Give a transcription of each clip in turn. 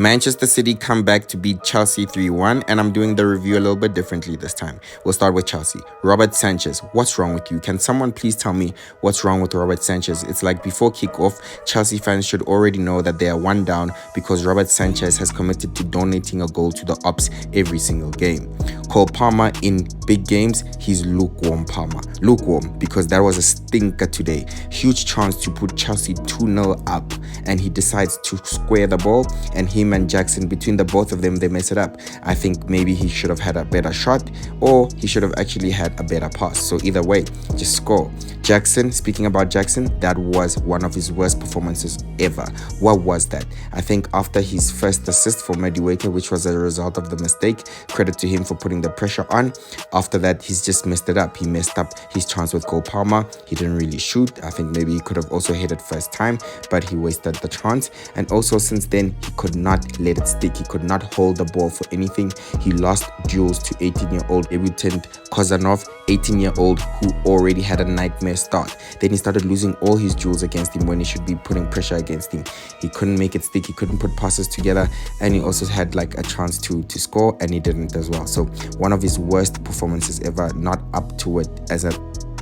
Manchester City come back to beat Chelsea 3-1, and I'm doing the review a little bit differently this time. We'll start with Chelsea. Robert Sanchez, what's wrong with you? Can someone please tell me what's wrong with Robert Sanchez? It's like before kickoff, Chelsea fans should already know that they are one down because Robert Sanchez has committed to donating a goal to the Ops every single game. Cole Palmer in big games, he's lukewarm Palmer. Lukewarm because that was a stinker today. Huge chance to put Chelsea 2-0 up, and he decides to square the ball, and him and Jackson, between the both of them, they mess it up. I think maybe he should have had a better shot, or he should have actually had a better pass. So either way, just score. Jackson, speaking about Jackson, that was one of his worst performances ever. What was that? I think after his first assist for Madueke, which was a result of the mistake, credit to him for putting the pressure on. After that, he's just messed it up. He messed up his chance with Cole Palmer. He didn't really shoot. I think maybe he could have also hit it first time, but he wasted the chance. And also since then, he could not let it stick. He could not hold the ball for anything. He lost duels to 18-year-old debutant Kozanov, 18-year-old who already had a nightmare start. Then he started losing all his duels against him when he should be putting pressure against him. He couldn't make it stick. He couldn't put passes together, and he also had like a chance to score, and he didn't as well. So one of his worst performances ever, not up to it as a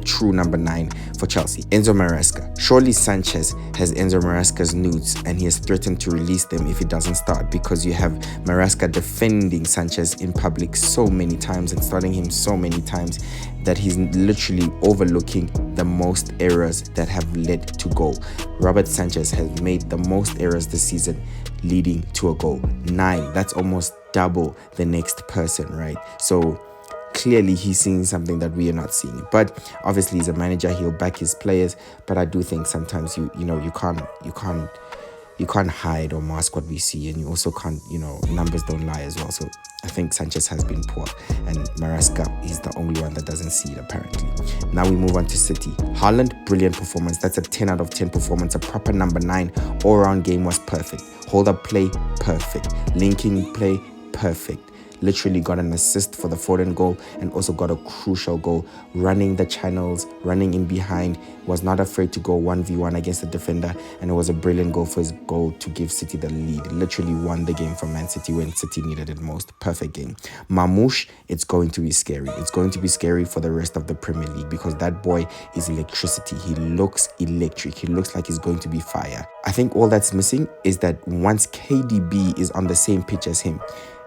true number 9 for Chelsea. Enzo Maresca. Surely Sanchez has Enzo Maresca's nudes, and he has threatened to release them if he doesn't start, because you have Maresca defending Sanchez in public so many times and starting him so many times that he's literally overlooking the most errors that have led to goal. Robert Sanchez has made the most errors this season leading to a goal. 9. That's almost double the next person, right? So clearly he's seeing something that we are not seeing. But obviously he's a manager, he'll back his players, but I do think sometimes you can't hide or mask what we see, and you also can't, numbers don't lie as well. So I think Sanchez has been poor, and Maresca is the only one that doesn't see it apparently. Now we move on to City. Haaland, brilliant performance. That's a 10 out of 10 performance. A proper number 9 all-round game was perfect. Hold-up play, perfect. Linking play, perfect. Literally got an assist for the Foden goal and also got a crucial goal, running the channels, running in behind, was not afraid to go 1v1 against the defender, and it was a brilliant goal for his goal to give City the lead. Literally won the game from Man City when City needed it most. Perfect game. Mamouche, it's going to be scary. It's going to be scary for the rest of the Premier League because that boy is electricity. He looks electric. He looks like he's going to be fire. I think all that's missing is that once KDB is on the same pitch as him,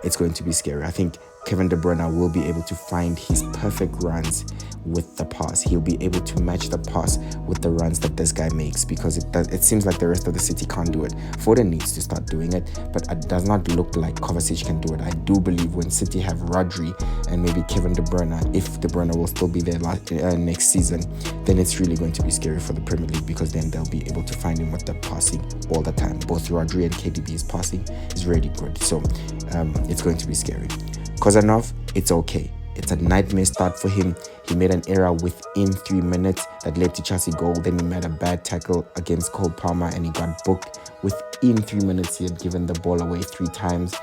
it's going to be scary. I think Kevin De Bruyne will be able to find his perfect runs with the pass. He'll be able to match the pass with the runs that this guy makes, because it seems like the rest of the City can't do it. Foden needs to start doing it, but it does not look like Kovacic can do it. I do believe when City have Rodri and maybe Kevin De Bruyne, if De Bruyne will still be there next season, then it's really going to be scary for the Premier League, because then they'll be able to find him with the passing all the time. Both Rodri and KDB's passing is really good, so it's going to be scary. Kozanov, it's okay. It's a nightmare start for him. He made an error within 3 minutes that led to Chelsea goal. Then he made a bad tackle against Cole Palmer and he got booked. Within 3 minutes, he had given the ball away 3 times.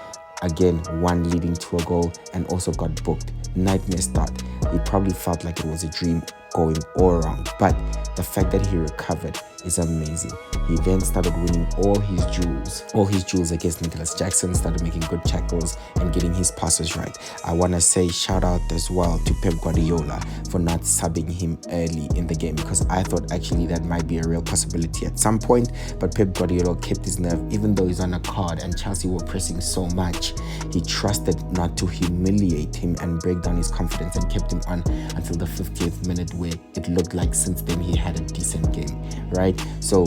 Again, one leading to a goal, and also got booked. Nightmare start. He probably felt like it was a dream going all around, but the fact that he recovered is amazing. He then started winning all his duels against Nicholas Jackson, started making good tackles and getting his passes right. I want to say shout out as well to Pep Guardiola for not subbing him early in the game, because I thought actually that might be a real possibility at some point, but Pep Guardiola kept his nerve. Even though he's on a card and Chelsea were pressing so much, he trusted not to humiliate him and break down his confidence, and kept him on until the 50th minute, where it looked like since then he had a decent game, right? So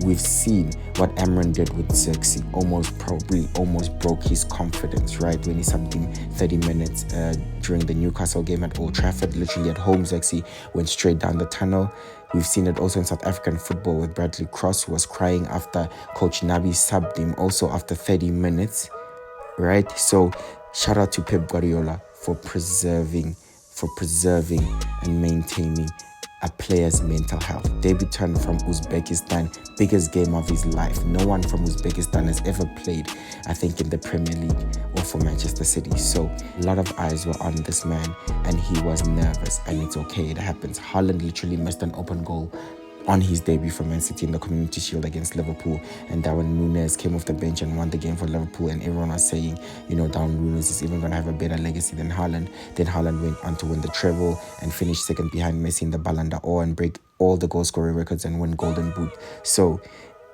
we've seen what Amran did with Xerxes, almost broke his confidence, right? When he subbed him 30 minutes during the Newcastle game at Old Trafford, literally at home, Xerxes went straight down the tunnel. We've seen it also in South African football with Bradley Cross, who was crying after Coach Nabi subbed him also after 30 minutes, right? So shout out to Pep Guardiola for preserving and maintaining a player's mental health. Debutant from Uzbekistan, biggest game of his life. No one from Uzbekistan has ever played, I think, in the Premier League or for Manchester City. So a lot of eyes were on this man, and he was nervous, and it's okay, it happens. Haaland literally missed an open goal on his debut for Man City in the Community Shield against Liverpool, and Darwin Núñez came off the bench and won the game for Liverpool, and everyone was saying, Darwin Núñez is even going to have a better legacy than Haaland. Then Haaland went on to win the treble and finish second behind Messi in the Ballon d'Or and break all the goal scoring records and win Golden Boot. So,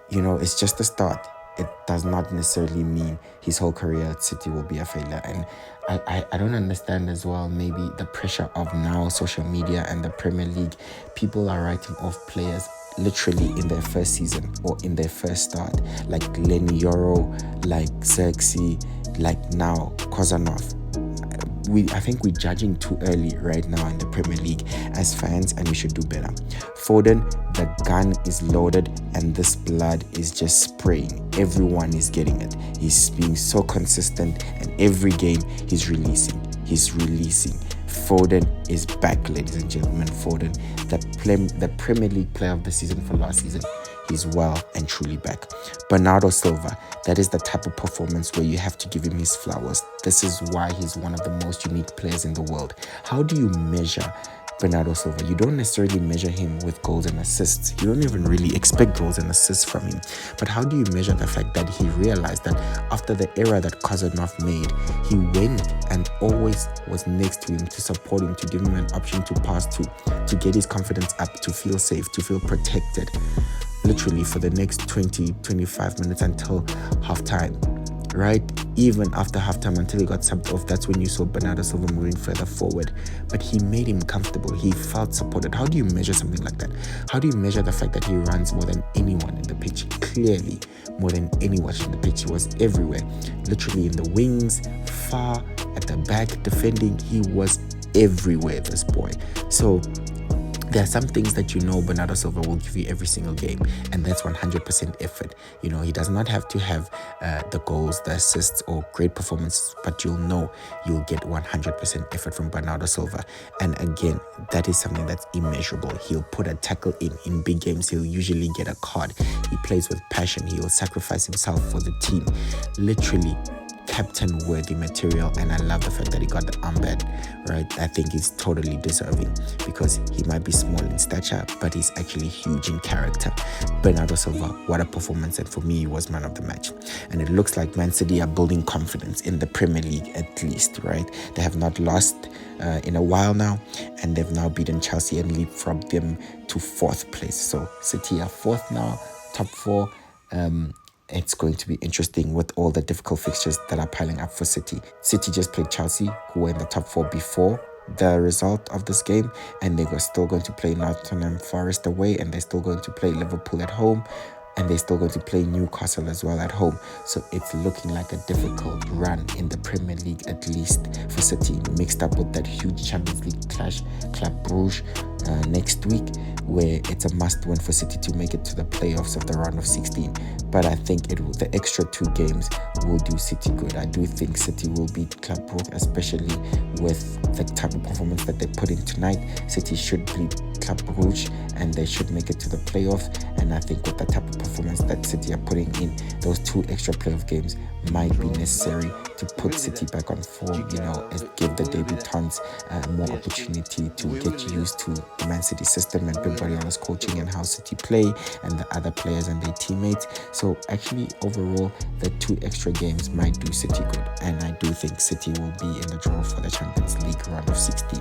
it's just the start. It does not necessarily mean his whole career at City will be a failure. And I don't understand as well, maybe the pressure of now social media and the Premier League. People are writing off players literally in their first season or in their first start, like Lenny Yoro, like Xerxes, like now Kozanov. I think we're judging too early right now in the Premier League as fans, and we should do better. Foden, the gun is loaded and this blood is just spraying. Everyone is getting it. He's being so consistent, and every game he's releasing. Foden is back, ladies and gentlemen. Foden, the Premier League player of the season for last season, he's well and truly back. Bernardo Silva, that is the type of performance where you have to give him his flowers. This is why he's one of the most unique players in the world. How do you measure Bernardo Silva? You don't necessarily measure him with goals and assists. You don't even really expect goals and assists from him. But how do you measure the fact that he realized that after the error that Kozanov made, he went and always was next to him to support him, to give him an option to pass to get his confidence up, to feel safe, to feel protected, literally for the next 20-25 minutes until halftime, right? Even after halftime, until he got subbed off, that's when you saw Bernardo Silva moving further forward. But he made him comfortable. He felt supported. How do you measure something like that? How do you measure the fact that he runs more than anyone in the pitch? Clearly, more than anyone in the pitch. He was everywhere, literally in the wings, far at the back, defending. He was everywhere, this boy. So there are some things that Bernardo Silva will give you every single game, and that's 100% effort. He does not have to have the goals, the assists, or great performances, but you'll get 100% effort from Bernardo Silva. And again, that is something that's immeasurable. He'll put a tackle in big games. He'll usually get a card. He plays with passion. He will sacrifice himself for the team. Literally captain worthy material, and I love the fact that he got the armband, right? I think he's totally deserving, because he might be small in stature, but he's actually huge in character. Bernardo Silva, what a performance, and for me, he was man of the match. And it looks like Man City are building confidence in the Premier League, at least, right? They have not lost in a while now, and they've now beaten Chelsea and leapfrogged them to 4th place. So City are 4th now, top 4. It's going to be interesting with all the difficult fixtures that are piling up for City. City just played Chelsea, who were in the top 4 before the result of this game, and they were still going to play Nottingham Forest away, and they're still going to play Liverpool at home, and they're still going to play Newcastle as well at home. So it's looking like a difficult run in the Premier League, at least for City, mixed up with that huge Champions League clash, Club Brugge, next week, where it's a must win for City to make it to the playoffs of the round of 16. But I think the extra 2 games will do City good. I do think City will beat Club Brugge, especially with the type of performance that they put in tonight. City should beat Club Brugge and they should make it to the playoffs. And I think with the type of performance that City are putting in, those 2 extra playoff games might be necessary to put City back on form, and give the debutants more opportunity to get used to the Man City system and Pep Guardiola's coaching and how City play, and the other players and their teammates. So actually, overall, the 2 extra games might do City good, and I do think City will be in the draw for the Champions League round of 16.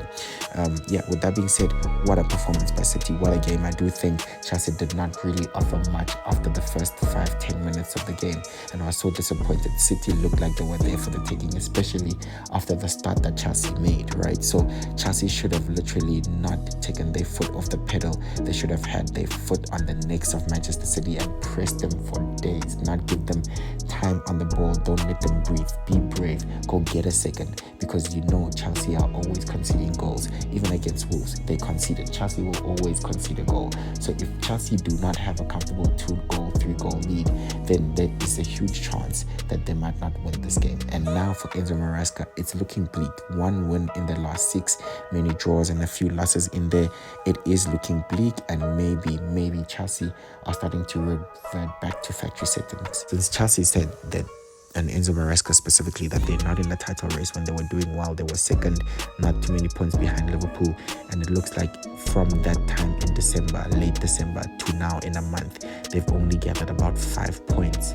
With that being said, what a performance by City, what a game. I do think Chelsea did not really offer much after the first 5-10 minutes of the game, and I was so disappointed. City looked like they were there for the taking, especially after the start that Chelsea made, right? So Chelsea should have literally not taken their foot off the pedal. They should have had their foot on the necks of Manchester City and pressed them for days, not give them time on the ball. Don't let them breathe. Be brave. Go get a second, because Chelsea are always conceding goals. Even against Wolves, they conceded. Chelsea will always concede a goal. So if Chelsea do not have a comfortable 2-goal, 3-goal lead, then there is a huge chance that they might not win this game. And now for Enzo Maresca, it's looking bleak. 1 win in the last 6, many draws and a few losses in there. It is looking bleak, and maybe Chelsea are starting to revert back to factory settings. Since Chelsea said that and Enzo Maresca specifically, that they're not in the title race. When they were doing well, they were second, not too many points behind Liverpool. And it looks like from that time in December, late December, to now in a month, they've only gathered about 5 points.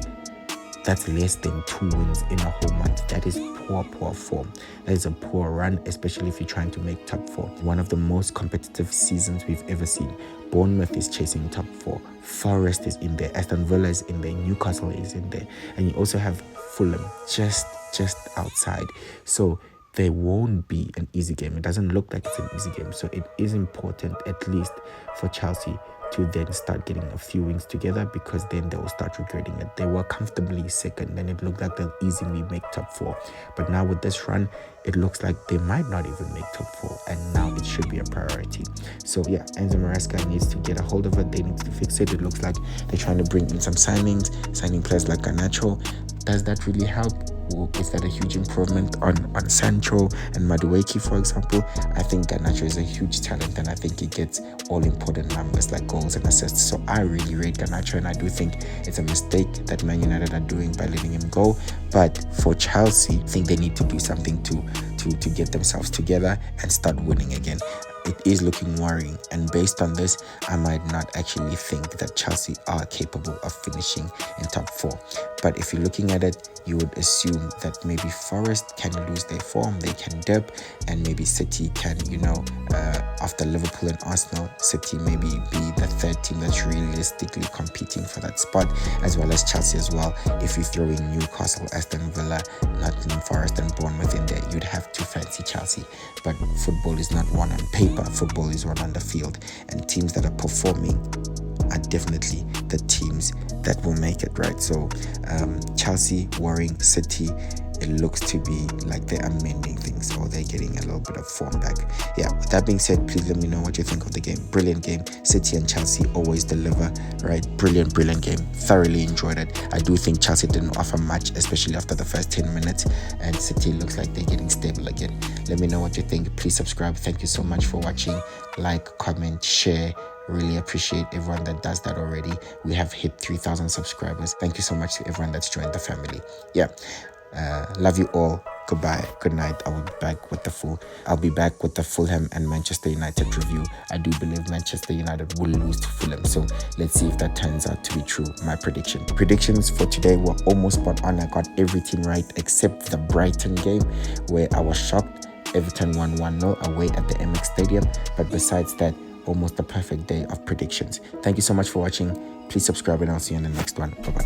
That's less than 2 wins in a whole month. That is poor form. That is a poor run, especially if you're trying to make top 4. One of the most competitive seasons we've ever seen. Bournemouth is chasing top 4. Forest is in there. Aston Villa is in there. Newcastle is in there. And you also have Fulham just outside. So there won't be an easy game. It doesn't look like it's an easy game. So it is important, at least for Chelsea, to then start getting a few wins together, because then they will start regretting it. They were comfortably second and it looked like they'll easily make top 4. But now with this run, it looks like they might not even make top 4, and now it should be a priority. So yeah, Enzo Maresca needs to get a hold of it. They need to fix it. It looks like they're trying to bring in some signing players like Garnacho. Does that really help? Or is that a huge improvement on Sancho and Madueke, for example? I think Garnacho is a huge talent, and I think he gets all important numbers like goals and assists. So I really rate Garnacho, and I do think it's a mistake that Man United are doing by letting him go. But for Chelsea, I think they need to do something to get themselves together and start winning again. It is looking worrying, and based on this, I might not actually think that Chelsea are capable of finishing in top 4. But if you're looking at it, you would assume that maybe Forest can lose their form, they can dip, and maybe City can, after Liverpool and Arsenal, City maybe be the third team that's realistically competing for that spot, as well as Chelsea as well. If you throw in Newcastle, Aston Villa, Nottingham Forest and Bournemouth in there, you'd have to fancy Chelsea. But football is not won on paper, football is won on the field, and teams that are performing are definitely the teams that will make it, right? So Chelsea worrying, City, it looks to be like they're amending things, or they're getting a little bit of form back. Yeah, with that being said, please let me know what you think of the game. Brilliant game. City and Chelsea always deliver, right? Brilliant game. Thoroughly enjoyed it. I do think Chelsea didn't offer much, especially after the first 10 minutes, and City looks like they're getting stable again. Let me know what you think. Please subscribe. Thank you so much for watching. Like, comment, share. Really appreciate everyone that does that already. We have hit 3,000 subscribers. Thank you so much to everyone that's joined the family. Yeah. Love you all. Goodbye. Good night. I'll be back with the Fulham and Manchester United review. I do believe Manchester United will lose to Fulham, so let's see if that turns out to be true. My predictions for today were almost spot on. I got everything right except the Brighton game, where I was shocked. Everton won 1-0 away at the MX Stadium, but besides that, almost a perfect day of predictions. Thank you so much for watching. Please subscribe, and I'll see you in the next one. Bye-bye.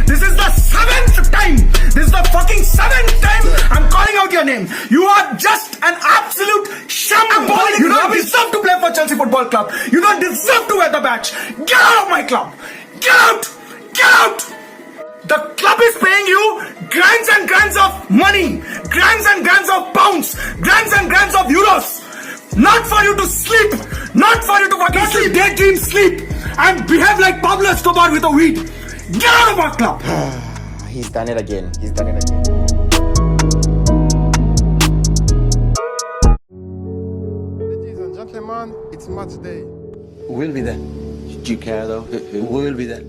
This is the 7th time. This is the fucking 7th time I'm calling out your name. You are just an absolute shambolic. You don't deserve to play for Chelsea Football Club. You don't deserve to wear the badge. Get out of my club. Get out. Get out. The club is paying you grands and grands of money, grands and grands of pounds, grands and grands of euros. Not for you to sleep, not for you to fucking sleep, daydream sleep, and behave like Pablo Escobar with a weed. Get out of our club! He's done it again. Ladies and gentlemen, it's match day. We'll be there. Do you care though? Who will be there?